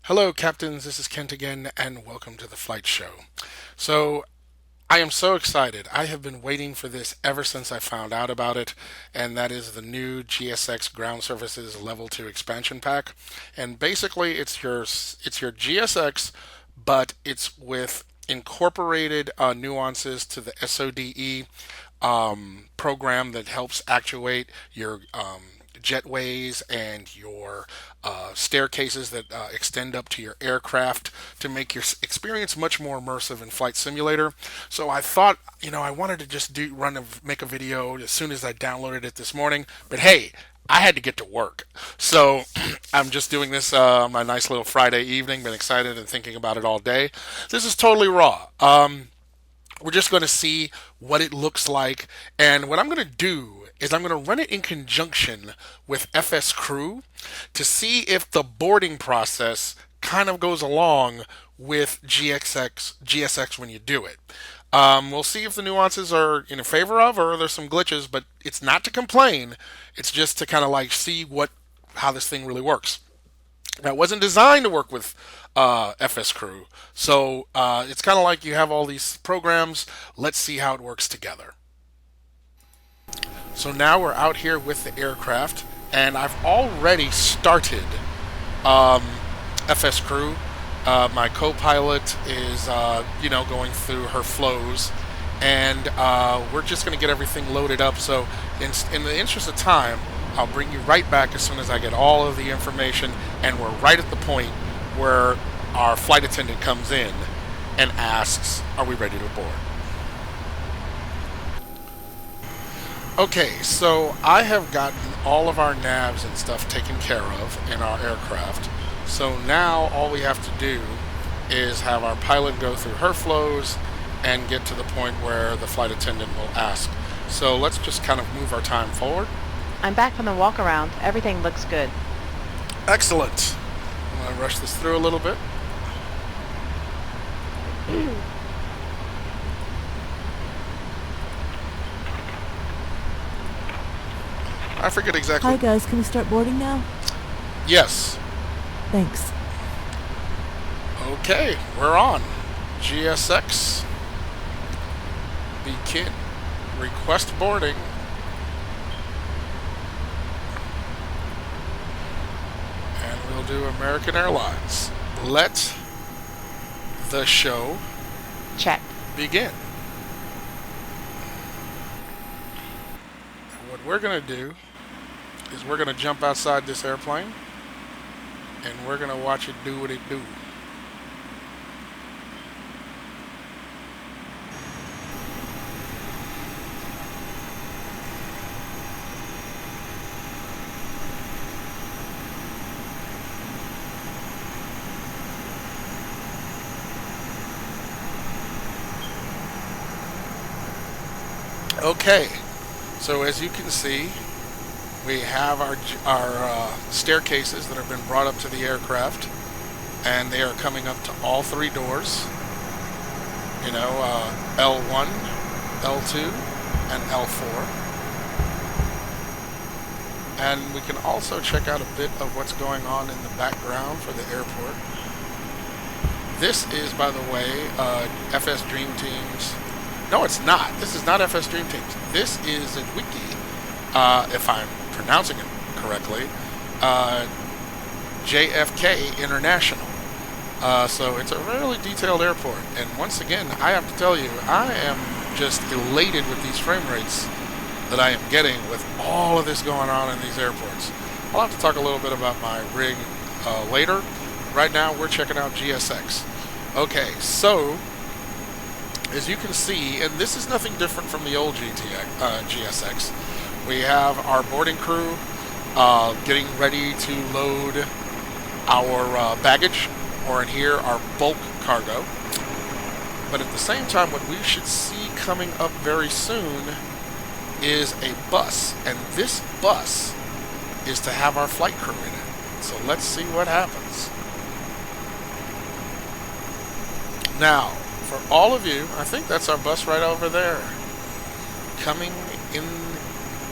Hello, captains. This is Kent again, and welcome to the flight show. So, I am so excited. I have been waiting for this ever since I found out about it, and that is the new GSX Ground Services Level 2 expansion pack. And basically, it's your GSX, but it's with incorporated nuances to the SODE program that helps actuate your jetways and your staircases that extend up to your aircraft to make your experience much more immersive in Flight Simulator. So I thought, I wanted to just make a video as soon as I downloaded it this morning. But hey, I had to get to work. So I'm just doing this on my nice little Friday evening. Been excited and thinking about it all day. This is totally raw. We're just going to see what it looks like. And what I'm going to do is I'm going to run it in conjunction with FSCrew to see if the boarding process kind of goes along with GSX when you do it. We'll see if the nuances are in favor of or there's some glitches, but it's not to complain. It's just to kind of like see how this thing really works. Now, it wasn't designed to work with FSCrew, so it's kind of like you have all these programs. Let's see how it works together. So now we're out here with the aircraft, and I've already started FSCrew. My co-pilot is, going through her flows, and we're just going to get everything loaded up. So in the interest of time, I'll bring you right back as soon as I get all of the information, and we're right at the point where our flight attendant comes in and asks, are we ready to board? Okay, so I have gotten all of our navs and stuff taken care of in our aircraft. So now all we have to do is have our pilot go through her flows and get to the point where the flight attendant will ask. So let's just kind of move our time forward. I'm back from the walk around. Everything looks good. Excellent. I'm going to rush this through a little bit. I forget exactly. Hi guys, can we start boarding now? Yes. Thanks. Okay, we're on. GSX. Begin. Request boarding. And we'll do American Airlines. Let the show Check. begin. And what we're going to do is we're going to jump outside this airplane and we're going to watch it do what it do. Okay, so as you can see, we have our staircases that have been brought up to the aircraft, and they are coming up to all three doors. L1, L2, and L4. And we can also check out a bit of what's going on in the background for the airport. This is, by the way, FSDreamteam's. No, it's not. This is not FSDreamteam. This is Drzewiecki, if I'm pronouncing it correctly, JFK International. So it's a really detailed airport. And once again, I have to tell you, I am just elated with these frame rates that I am getting with all of this going on in these airports. I'll have to talk a little bit about my rig later. Right now, we're checking out GSX. Okay, so as you can see, and this is nothing different from the old GSX, we have our boarding crew getting ready to load our baggage, or in here, our bulk cargo. But at the same time, what we should see coming up very soon is a bus, and this bus is to have our flight crew in it. So let's see what happens. Now, for all of you, I think that's our bus right over there, coming in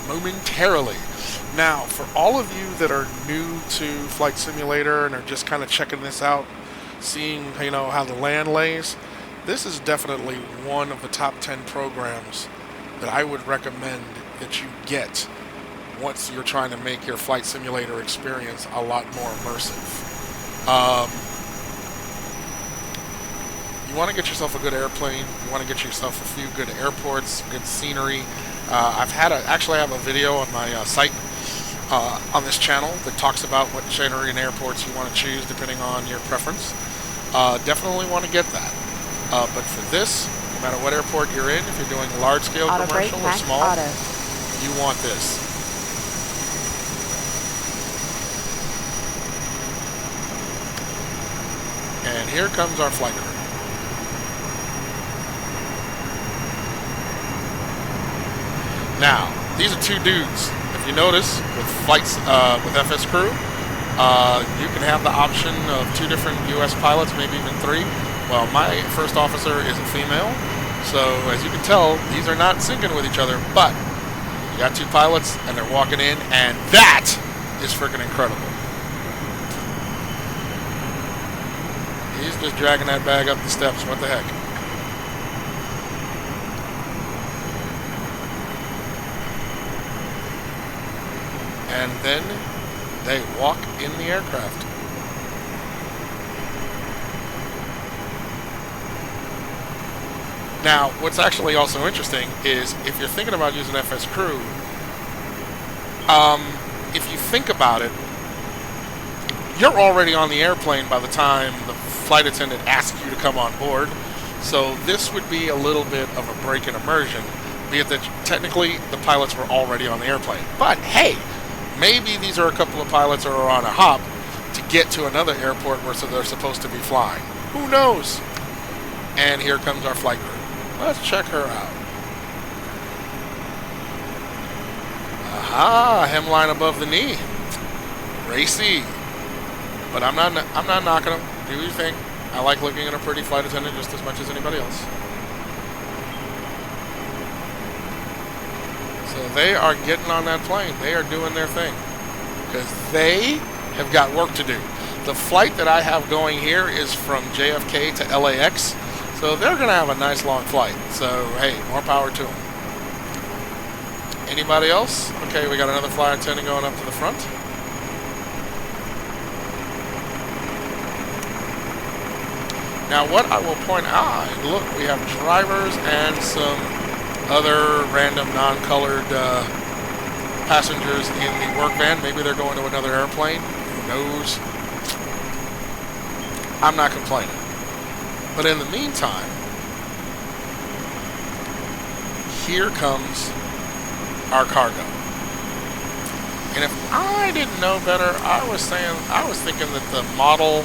momentarily. Now, for all of you that are new to Flight Simulator and are just kind of checking this out, seeing how the land lays, this is definitely one of the top 10 programs that I would recommend that you get once you're trying to make your Flight Simulator experience a lot more immersive. You want to get yourself a good airplane. You want to get yourself a few good airports, good scenery. Actually have a video on my site on this channel that talks about what scenery and airports you want to choose depending on your preference. Definitely want to get that. But for this, no matter what airport you're in, if you're doing large-scale Auto brake, commercial or max small, auto. you want this. And here comes our flight crew. Now, these are two dudes. If you notice, with flights with FSCrew, you can have the option of 2 different U.S. pilots, maybe even 3. Well, my first officer is a female, so as you can tell, these are not syncing with each other, but you got 2 pilots, and they're walking in, and that is freaking incredible. He's just dragging that bag up the steps. What the heck? And then they walk in the aircraft. Now, what's actually also interesting is if you're thinking about using FSCrew, if you think about it, you're already on the airplane by the time the flight attendant asks you to come on board. So this would be a little bit of a break in immersion, be it that technically the pilots were already on the airplane. But hey, maybe these are a couple of pilots who are on a hop to get to another airport where they're supposed to be flying. Who knows? And here comes our flight crew. Let's check her out. Aha, hemline above the knee. Racy. But I'm not knocking them. Do your thing. I like looking at a pretty flight attendant just as much as anybody else. So they are getting on that plane. They are doing their thing. Because they have got work to do. The flight that I have going here is from JFK to LAX. So they're going to have a nice long flight. So, hey, more power to them. Anybody else? Okay, we got another flight attendant going up to the front. Now, what I will point out, look, we have drivers and some other random non-colored passengers in the work van. Maybe they're going to another airplane. Who knows? I'm not complaining. But in the meantime, here comes our cargo. And if I didn't know better, I was thinking that the model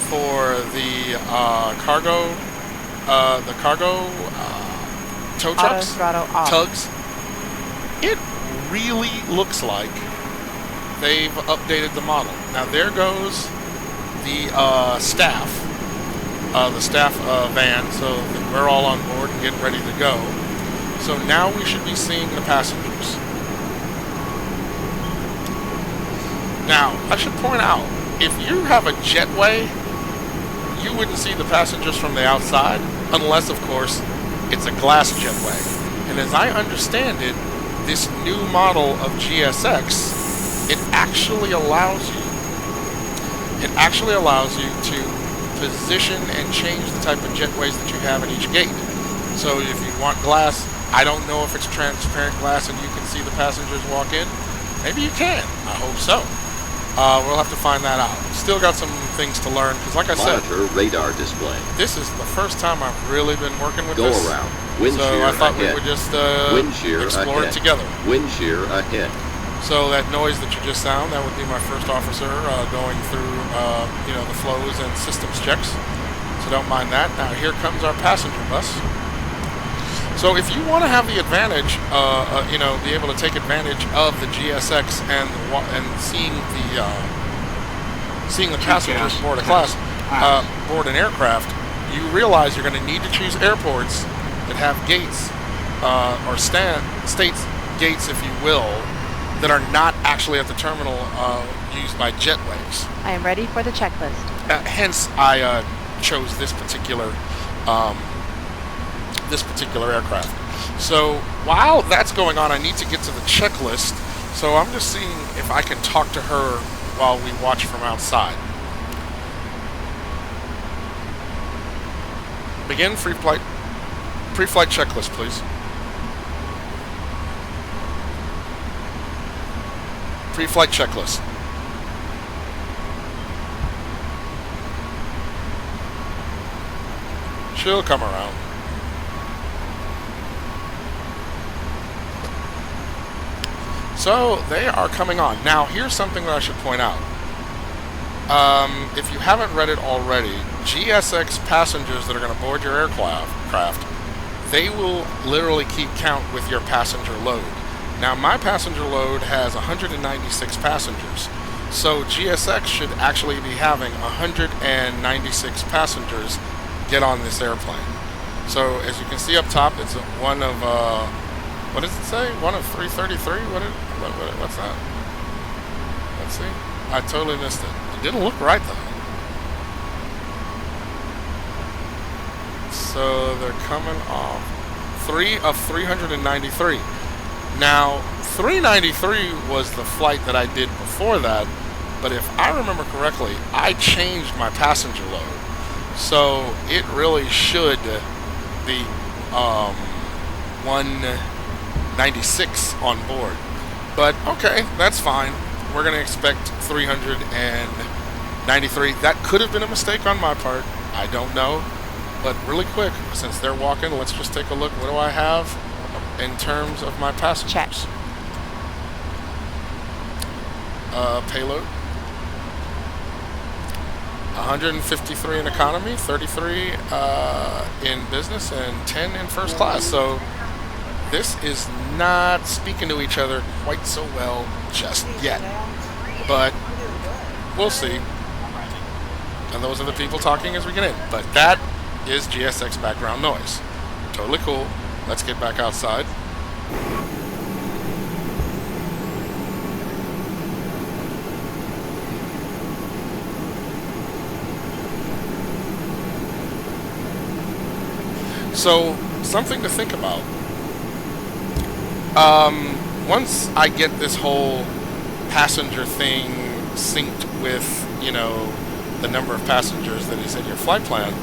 for the cargo tow trucks, tugs, it really looks like they've updated the model. Now there goes the staff van, so that we're all on board and getting ready to go. So now we should be seeing the passengers. Now, I should point out, if you have a jetway, you wouldn't see the passengers from the outside, unless, of course, it's a glass jetway. And as I understand it, this new model of GSX, it actually allows you to position and change the type of jetways that you have in each gate. So if you want glass, I don't know if it's transparent glass and you can see the passengers walk in. Maybe you can. I hope so. We'll have to find that out. Still got some things to learn, because like I said, monitor radar display. This is the first time I've really been working with Go this. around. Wind so shear I thought ahead. we would just Wind shear explore ahead. it together. Wind shear ahead. So that noise that you just sound, that would be my first officer going through the flows and systems checks. So don't mind that. Now here comes our passenger bus. So if you want to have the advantage, be able to take advantage of the GSX and seeing the passengers board a board an aircraft, you realize you're going to need to choose airports that have gates or states gates, if you will, that are not actually at the terminal used by jetways. I am ready for the checklist. Hence, I chose this particular aircraft. So while that's going on, I need to get to the checklist. So I'm just seeing if I can talk to her while we watch from outside. Begin pre-flight checklist, please. Pre-flight checklist. She'll come around. So they are coming on. Now here's something that I should point out. If you haven't read it already, GSX passengers that are going to board your aircraft, they will literally keep count with your passenger load. Now my passenger load has 196 passengers. So GSX should actually be having 196 passengers get on this airplane. So as you can see up top, it's one of, what does it say? One of 333? What's that? Let's see. I totally missed it. It didn't look right though. So they're coming off 3 of 393. Now 393 was the flight that I did before that, but if I remember correctly, I changed my passenger load. So it really should be 196 on board. But okay, that's fine. We're going to expect 393. That could have been a mistake on my part. I don't know. But really quick, since they're walking, let's just take a look. What do I have in terms of my passengers? Check. Payload. 153 in economy, 33 in business, and 10 in first class. So this is not speaking to each other quite so well just yet. But we'll see. And those are the people talking as we get in. But that is GSX background noise. Totally cool. Let's get back outside. So, something to think about. Once I get this whole passenger thing synced with, you know, the number of passengers that is in your flight plan,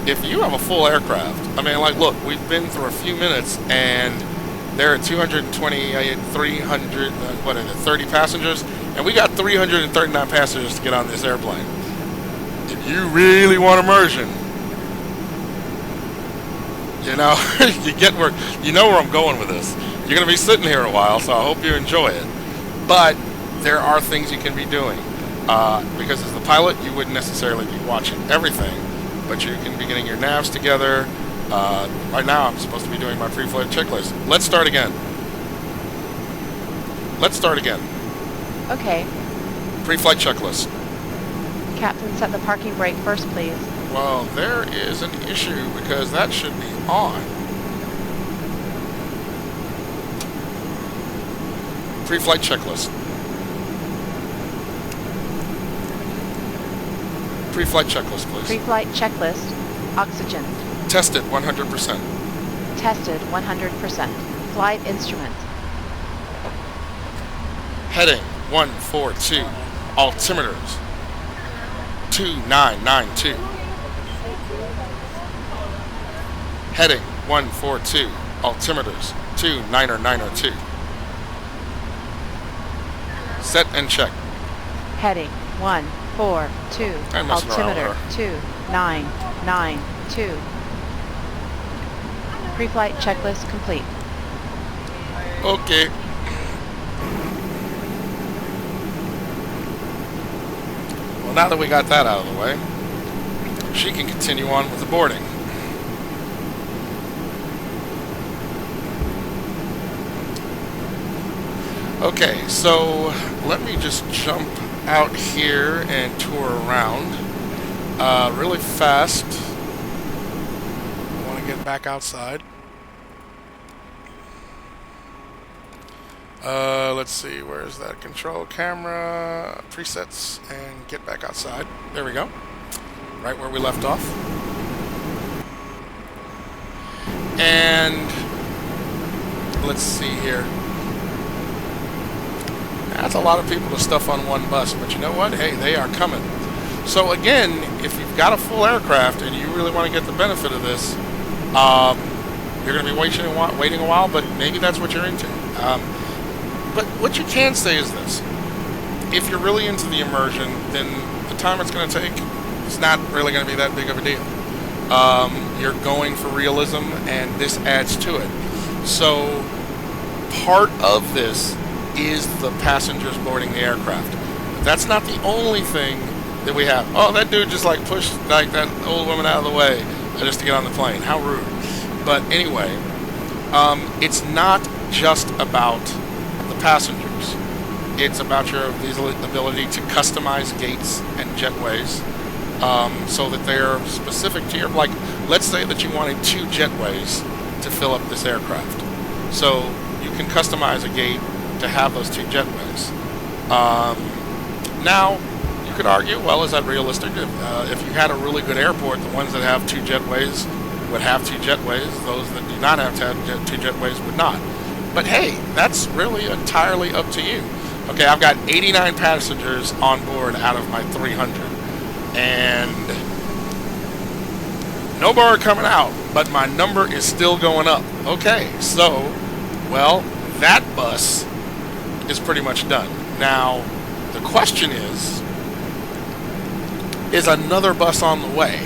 if you have a full aircraft, I mean, like, look, we've been through a few minutes and there are 30 passengers, and we got 339 passengers to get on this airplane. If you really want immersion, you know, you know where I'm going with this. You're going to be sitting here a while, so I hope you enjoy it. But there are things you can be doing. Because as the pilot, you wouldn't necessarily be watching everything, but you can be getting your navs together. Right now, I'm supposed to be doing my pre-flight checklist. Let's start again. Okay. Pre-flight checklist. Captain, set the parking brake first, please. Well, there is an issue because that should be on. Pre-flight checklist. Pre-flight checklist, please. Pre-flight checklist. Oxygen. Tested 100%. Tested 100%. Flight instrument. Heading 142. Altimeters 2992. Heading 142. Altimeters 2902. Set and check. Heading 142. I'm messing around with Altimeter her. 2992. Pre-flight checklist complete. Okay. Well, now that we got that out of the way, she can continue on with the boarding. Okay, so let me just jump out here and tour around really fast. I want to get back outside. Let's see, where's that control camera, presets, and get back outside. There we go. Right where we left off. And let's see here. That's a lot of people to stuff on one bus, but you know what? Hey, they are coming. So again, if you've got a full aircraft and you really want to get the benefit of this, you're going to be waiting a while, but maybe that's what you're into. But what you can say is this. If you're really into the immersion, then the time it's going to take is not really going to be that big of a deal. You're going for realism, and this adds to it. So part of this is the passengers boarding the aircraft. But that's not the only thing that we have. Oh, that dude just like pushed like that old woman out of the way just to get on the plane. How rude. But anyway, it's not just about the passengers. It's about your ability to customize gates and jetways so that they're specific to your, like, let's say that you wanted 2 jetways to fill up this aircraft. So you can customize a gate to have those 2 jetways. Now, you could argue, well, is that realistic? If you had a really good airport, the ones that have 2 jetways would have 2 jetways. Those that do not have 2 jetways would not. But hey, that's really entirely up to you. Okay, I've got 89 passengers on board out of my 300. And no more are coming out, but my number is still going up. Okay, so, well, that bus is pretty much done. Now, the question is another bus on the way?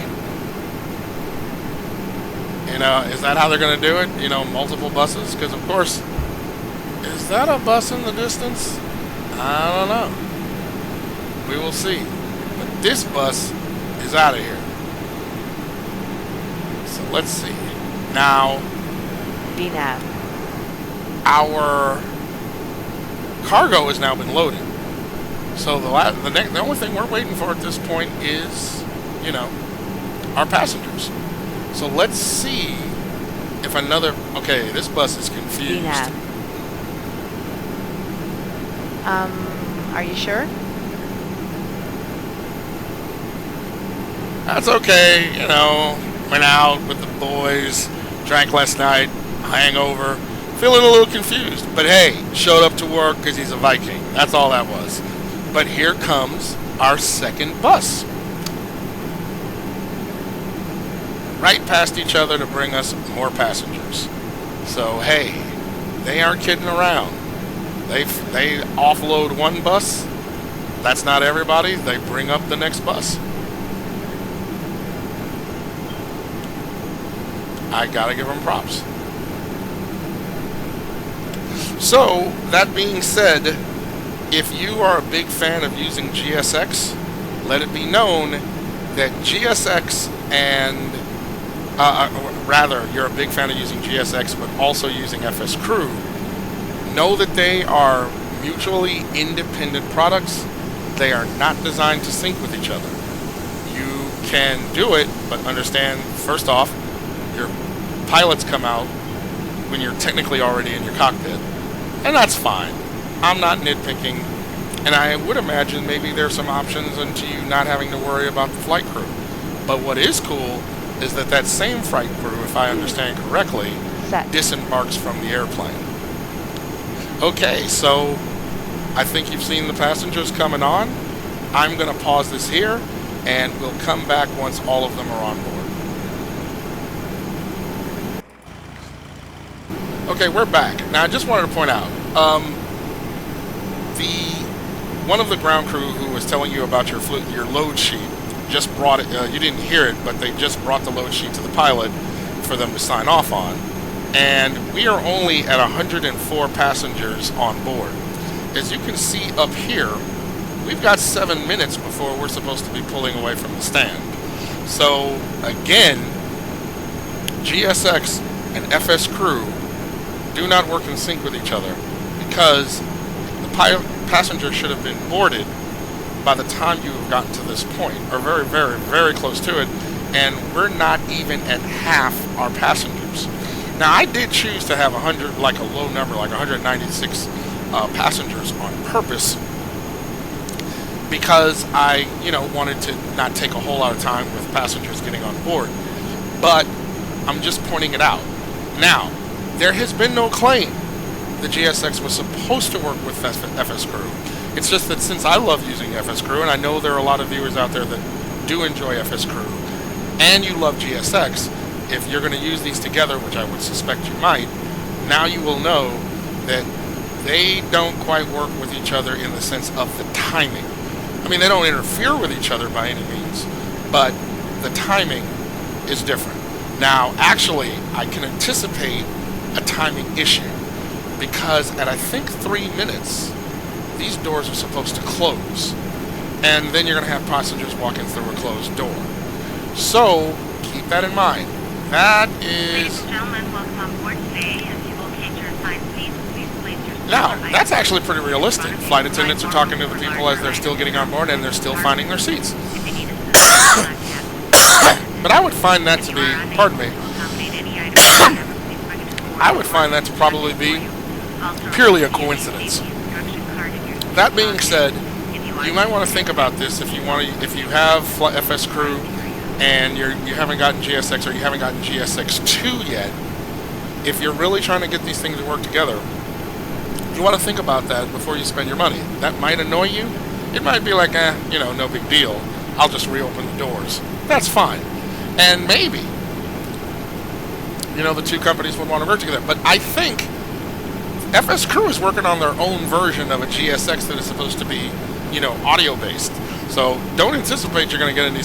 You know, is that how they're going to do it? You know, multiple buses? Because, of course, is that a bus in the distance? I don't know. We will see. But this bus is out of here. So let's see. Now, VNAV. our cargo has now been loaded. So the only thing we're waiting for at this point is, you know, our passengers. So let's see if another... Okay, this bus is confused. VNAV. Are you sure? That's okay, you know. Went out with the boys, drank last night, hangover, feeling a little confused. But hey, showed up to work because he's a Viking. That's all that was. But here comes our second bus. Right past each other to bring us more passengers. So hey, they aren't kidding around. They offload one bus. That's not everybody. They bring up the next bus. I gotta give them props. So, that being said, if you are a big fan of using GSX, let it be known that GSX and rather, you're a big fan of using GSX but also using FSCrew, know that they are mutually independent products. They are not designed to sync with each other. You can do it, but understand, first off, your pilots come out when you're technically already in your cockpit. And that's fine. I'm not nitpicking. And I would imagine maybe there's some options into you not having to worry about the flight crew. But what is cool is that same flight crew, if I understand correctly, disembarks from the airplane. Okay, so I think you've seen the passengers coming on. I'm going to pause this here, and we'll come back once all of them are on board. Okay, we're back. Now, I just wanted to point out, one of the ground crew who was telling you about your load sheet just brought it. You didn't hear it, but they just brought the load sheet to the pilot for them to sign off on. And we are only at 104 passengers on board. As you can see up here, we've got 7 minutes before we're supposed to be pulling away from the stand. So again, GSX and FSCrew do not work in sync with each other because the passenger should have been boarded by the time you have gotten to this point, or very, very, very close to it, and we're not even at half our passengers. Now, I did choose to have 100, like a low number, like 196 passengers on purpose because I, wanted to not take a whole lot of time with passengers getting on board. But I'm just pointing it out. Now, there has been no claim the GSX was supposed to work with FSCrew. It's just that since I love using FSCrew, and I know there are a lot of viewers out there that do enjoy FSCrew, and you love GSX, if you're going to use these together, which I would suspect you might, now you will know that they don't quite work with each other in the sense of the timing. I mean, they don't interfere with each other by any means, but the timing is different. Now, actually, I can anticipate a timing issue because at, I think, 3 minutes, these doors are supposed to close, and then you're going to have passengers walking through a closed door. So, keep that in mind. That is... Ladies and gentlemen, welcome on board today. If you locate your assigned seats, please place your seat Now, right that's actually pretty realistic. Flight attendants are talking to the people as they're still getting on board, and they're still finding their seats. If you need assistance, But I would find that to be, pardon me, I would find that to probably be purely a coincidence. That being said, you might want to think about this if you have FSCrew and you haven't gotten GSX or you haven't gotten GSX2 yet. If you're really trying to get these things to work together, you want to think about that before you spend your money. That might annoy you. It might be like, no big deal. I'll just reopen the doors. That's fine. And maybe, the two companies would want to work together. But I think FSCrew is working on their own version of a GSX that is supposed to be, audio-based. So don't anticipate you're going to get any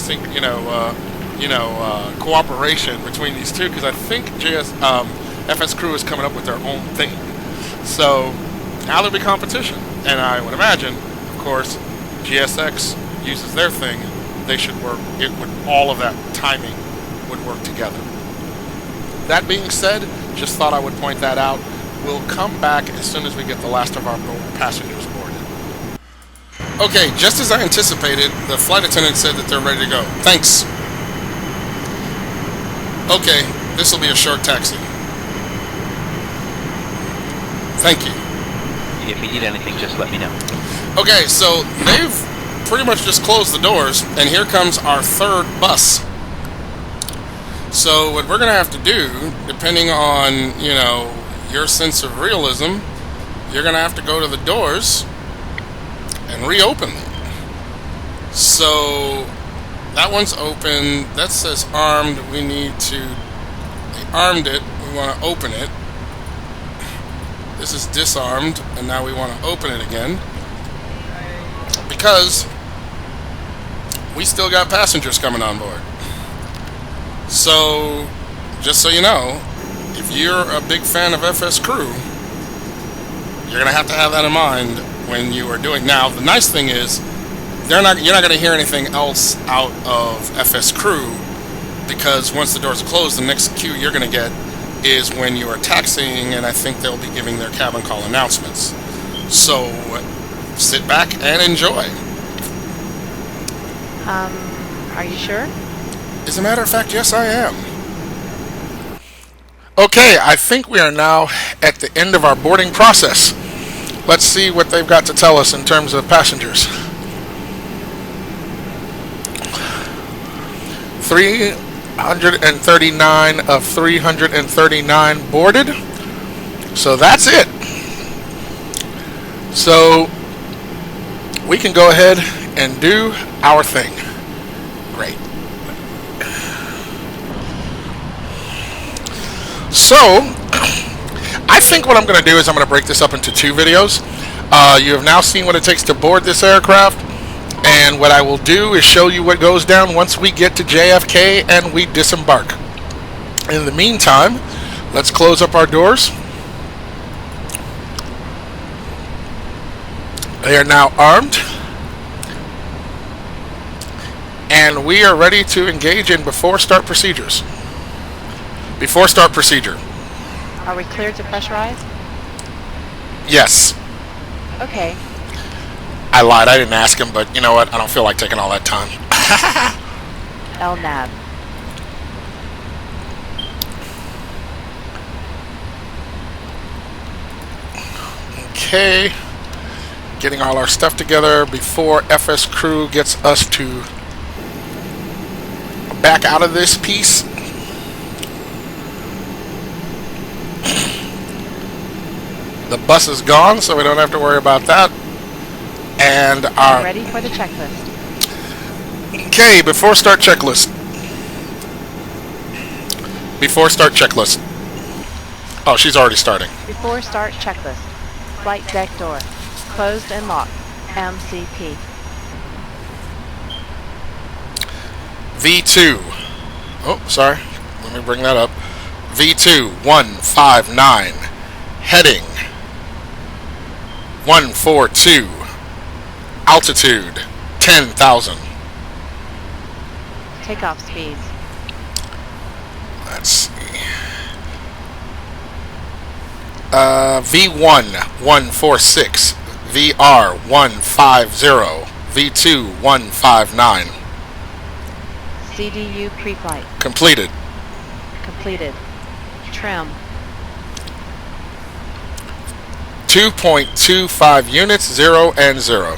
cooperation between these two, because I think FSCrew is coming up with their own thing. So now there'll be competition, and I would imagine, of course, GSX uses their thing. They should work. All of that timing would work together. That being said, just thought I would point that out. We'll come back as soon as we get the last of our passengers boarded. Okay, just as I anticipated, the flight attendant said that they're ready to go. Thanks. Okay, this will be a short taxi. Thank you. If you need anything, just let me know. Okay, so they've pretty much just closed the doors, and here comes our third bus. So what we're going to have to do, depending on, your sense of realism, you're going to have to go to the doors and reopen them. So that one's open. That says armed. We need to... They armed it. We want to open it. This is disarmed, and now we want to open it again. Because we still got passengers coming on board. So, just so you know, if you're a big fan of FSCrew, you're going to have that in mind when you are doing... Now, the nice thing is, you're not going to hear anything else out of FSCrew, because once the doors are closed, the next cue you're going to get is when you are taxiing, and I think they'll be giving their cabin call announcements. So, sit back and enjoy. Are you sure? As a matter of fact, yes, I am. Okay, I think we are now at the end of our boarding process. Let's see what they've got to tell us in terms of passengers. 339 of 339 boarded. So that's it. So we can go ahead and do our thing. Great. So, I think what I'm going to do is I'm going to break this up into 2 videos. You have now seen what it takes to board this aircraft, and what I will do is show you what goes down once we get to JFK and we disembark. In the meantime, let's close up our doors. They are now armed, and we are ready to engage in before start procedures. Before start procedure. Are we clear to pressurize? Yes. Okay. I lied. I didn't ask him, but you know what? I don't feel like taking all that time. LNAV. Okay. Getting all our stuff together before FSCrew gets us to back out of this piece. The bus is gone, so we don't have to worry about that. And our... Ready for the checklist. Okay, before start checklist. Before start checklist. Oh, she's already starting. Before start checklist. Flight deck door. Closed and locked. MCP. V2. Oh, sorry. Let me bring that up. V2 159. Heading 142. Altitude 10,000. Takeoff speeds. Let's see. V1 146. VR 150. V2 159. CDU pre-flight. Completed. Completed. Trim. 2.25 units, 0 and 0.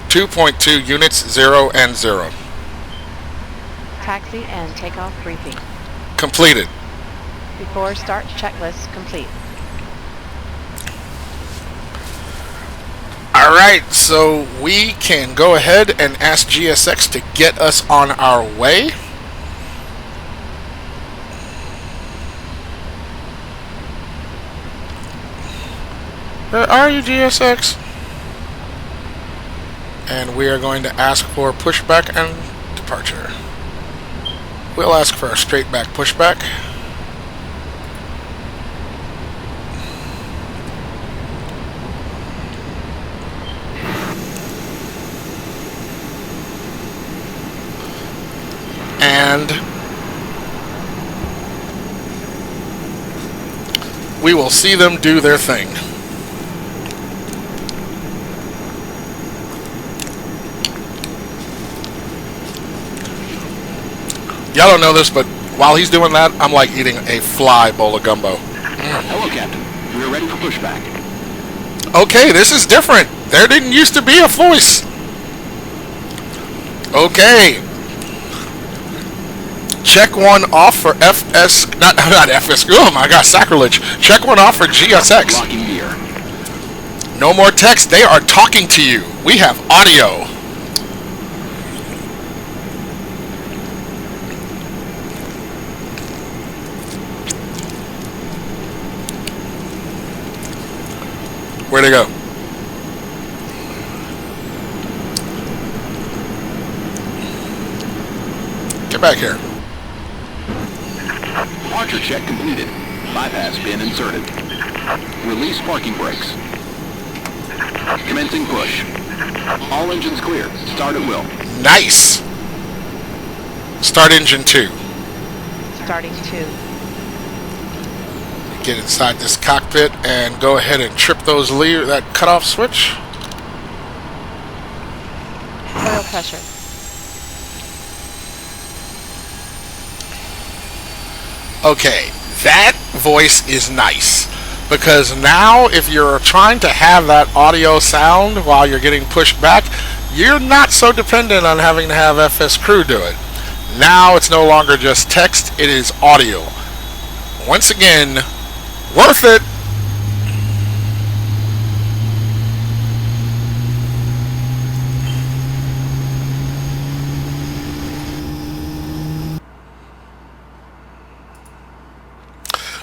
2.2 units, 0 and 0. Taxi and takeoff briefing. Completed. Before start checklist complete. Alright, so we can go ahead and ask GSX to get us on our way. Where are you, GSX? And we are going to ask for pushback and departure. We'll ask for a straight back pushback. And we will see them do their thing. Y'all don't know this, but while he's doing that, I'm like eating a fly bowl of gumbo. Hello, Captain. We're ready for pushback. Okay, this is different. There didn't used to be a voice. Okay. Check one off for not FSCrew. Oh my gosh, sacrilege. Check one off for GSX. Locking gear. No more text. They are talking to you. We have audio. Where'd it go? Get back here. Departure check completed. Bypass pin inserted. Release parking brakes. Commencing push. All engines clear. Start at will. Nice. Start engine 2. Starting 2. Get inside this cockpit and go ahead and trip those that cutoff switch. Oil pressure. Okay, that voice is nice, because now if you're trying to have that audio sound while you're getting pushed back, you're not so dependent on having to have FSCrew do it. Now it's no longer just text, it is audio. Once again, worth it.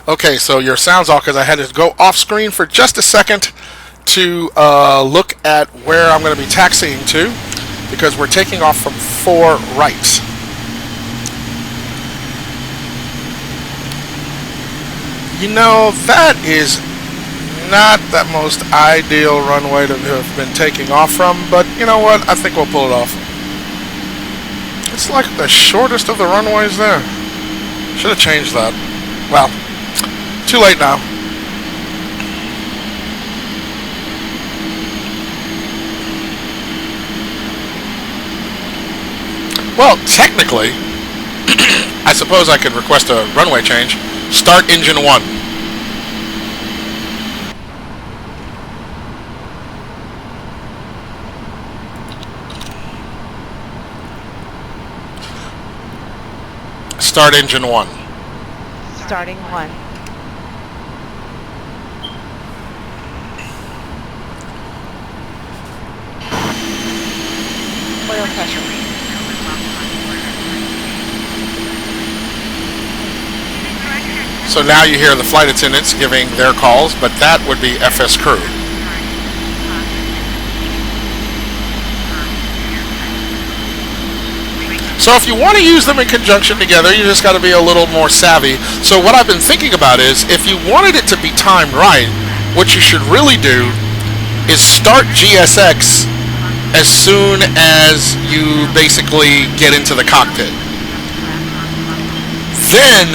Okay, so your sound's off because I had to go off screen for just a second to look at where I'm going to be taxiing to, because we're taking off from 4 right. You know, that is not that most ideal runway to have been taking off from, but you know what? I think we'll pull it off. It's like the shortest of the runways there. Should have changed that. Well, too late now. Well, technically, I suppose I could request a runway change. Start engine 1. Start engine 1. Starting 1. Oil pressure. So now you hear the flight attendants giving their calls, but that would be FSCrew. So if you want to use them in conjunction together, you just got to be a little more savvy. So what I've been thinking about is, if you wanted it to be timed right, what you should really do is start GSX as soon as you basically get into the cockpit. Then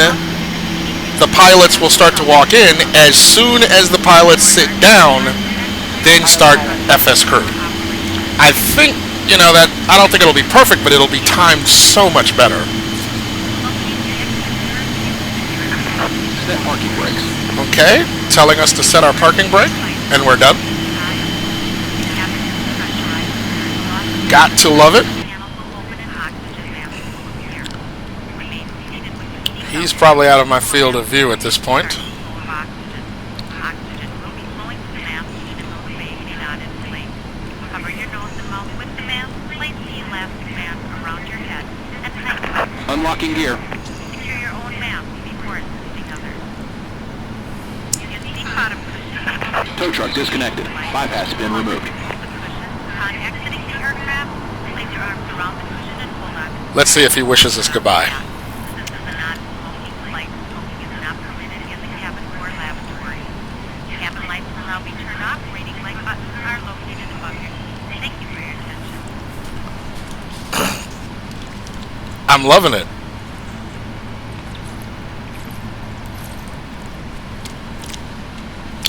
the pilots will start to walk in. As soon as the pilots sit down, then start FSCrew. I think, you know, that I don't think it'll be perfect, but it'll be timed so much better. Set parking brakes. Okay, telling us to set our parking brake, and we're done. Got to love it. He's probably out of my field of view at this point. Unlocking gear. Secure your own mask before assisting others. Use seat cushion. Tow truck disconnected. Bypass pin removed. On exiting the aircraft, place your arms around the cushion and pull on. Let's see if he wishes us goodbye. This is a non-smoking flight. Smoking is not permitted in the cabin or lavatory. Cabin lights will now be turned off. Reading light buttons are located above your seat. Thank you for your attention. I'm loving it.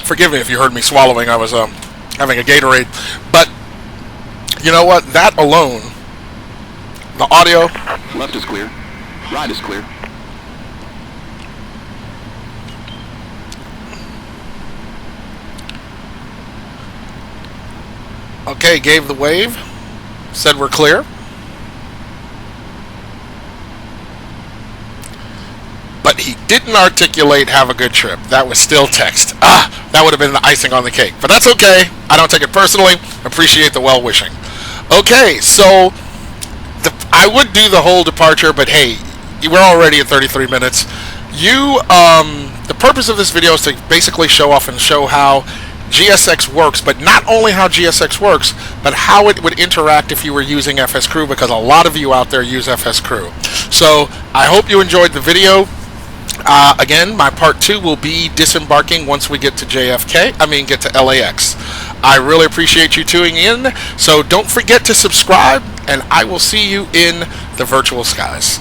Forgive me if you heard me swallowing. I was having a Gatorade. But you know what? That alone, the audio. Left is clear. Right is clear. Okay, gave the wave. Said we're clear. But he didn't articulate have a good trip. That was still text. That would have been the icing on the cake. But that's okay. I don't take it personally. Appreciate the well-wishing. Okay, so I would do the whole departure, but hey, we're already at 33 minutes. The purpose of this video is to basically show off and show how GSX works, but not only how GSX works, but how it would interact if you were using FSCrew, because a lot of you out there use FSCrew. So I hope you enjoyed the video. Again, my part 2 will be disembarking once we get to get to LAX. I really appreciate you tuning in, so don't forget to subscribe, and I will see you in the virtual skies.